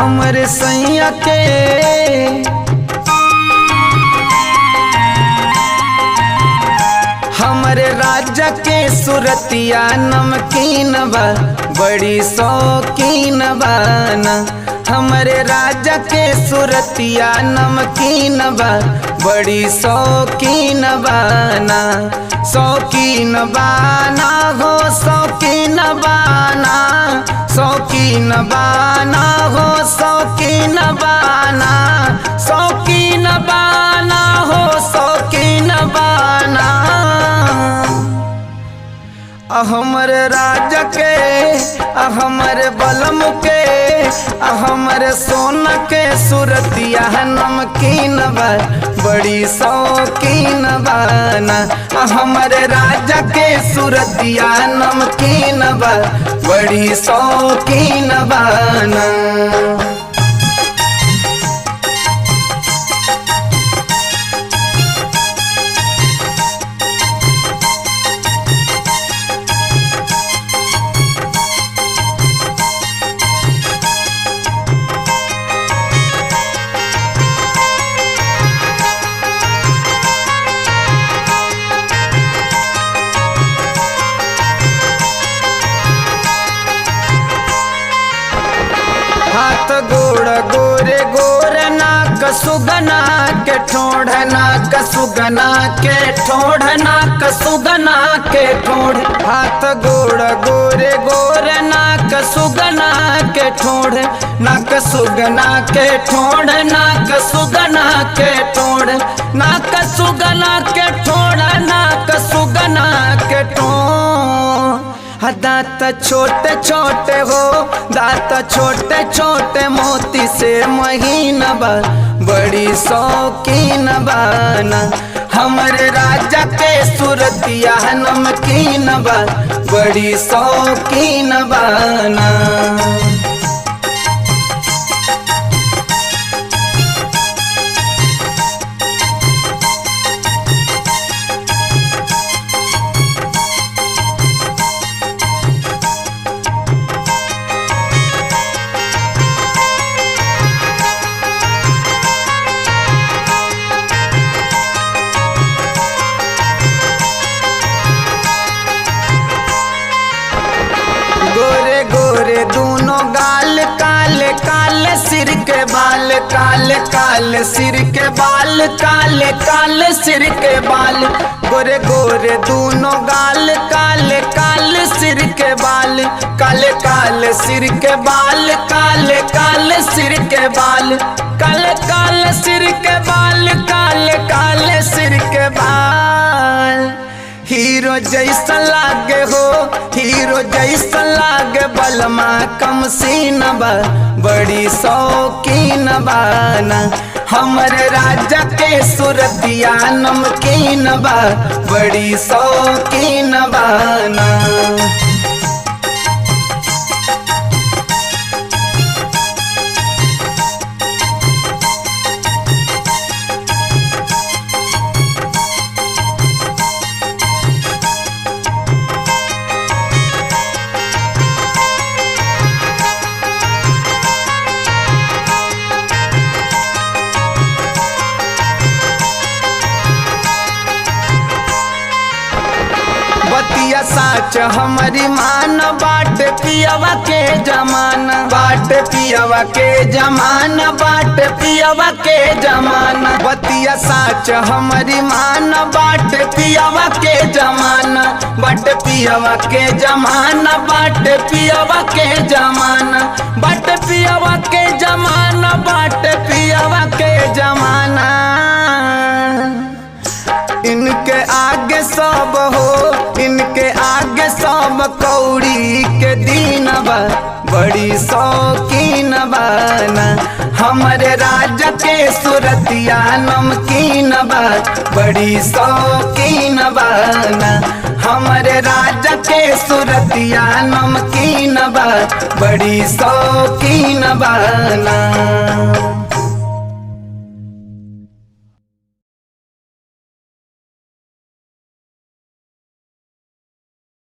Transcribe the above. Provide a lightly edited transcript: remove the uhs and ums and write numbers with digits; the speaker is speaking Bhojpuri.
हमरे सैया के हमरे राजा के सुरतिया नमकीन बा बड़ी शौकीन बाना। हमरे राजा के सुरतिया नमकीन बा बड़ी शौकीन बाना। शौकीन बाना हो शौकीन बाना, शौकीन बाना हो शौकीन बाना, शौकीन बाना हो शौकीन बाना। हमरे राजा के हमरे बलम के हमरे सोना के सुरतिया नमकीन बा बड़ी शौकीन बाना। हमरे राजा के सुरतिया नमकीन बा बड़ी शौकीन बाना। हाथ गोड़ गोरे गोरे नाक सुगना के ठोड़, नाक सुगना के ठोड़, नाक सुगना के ठोड़। हाथ गोड़ गोरे गोरे नाक सुगना के ठोड़, नाक सुगना के ठोड़, नाक सुगना के ठोड़, नाक सुगना के ठोड़, नाक सुगना के ठोड़। दांत छोटे छोटे हो दांत छोटे छोटे मोती से महीन बा बड़ी शौकीन बाना। हमरे राजा के सुरतिया नमकीन बा बड़ी शौकीन बाना। गोरे गोरे दूनों गाल काले काले सिर के बाल, काले काले सिर के बाल, काले काले सिर के बाल। गोरे गोरे दूनों गाल काले काले सिर के बाल, काले काले सिर के बाल, काले काले सिर के बाल, काले काले सिर के बाल, काले काले सिर के बाल। हीरो जैसा लागे हो हीरो जैसा लागे बलमा कम सीन बा बड़ी शौकीन बाना। हमरे राजा के सुरतिया नमकीन बा बड़ी शौकीन बाना। बतिया साच हमारी मान बाट पियवा के जमाना, बाट पियवा के जमाना, बाट पियवा के जमाना। बतिया साच हमारी मान बाट पियवा के जमाना, बाट पियवा के जमाना, बाट पियवा के जमाना, बाट पियवा के जमाना, बाट पियवा के जमाना। इनके आगे सब हो इनके आगे सब कौड़ी के दीन बा बड़ी शौकीन बाना। हमरे राजा के सुरतिया नमकीन बा बड़ी शौकीन बाना। हमरे राजा के सुरतिया नमकीन बा बड़ी शौकीन बाना।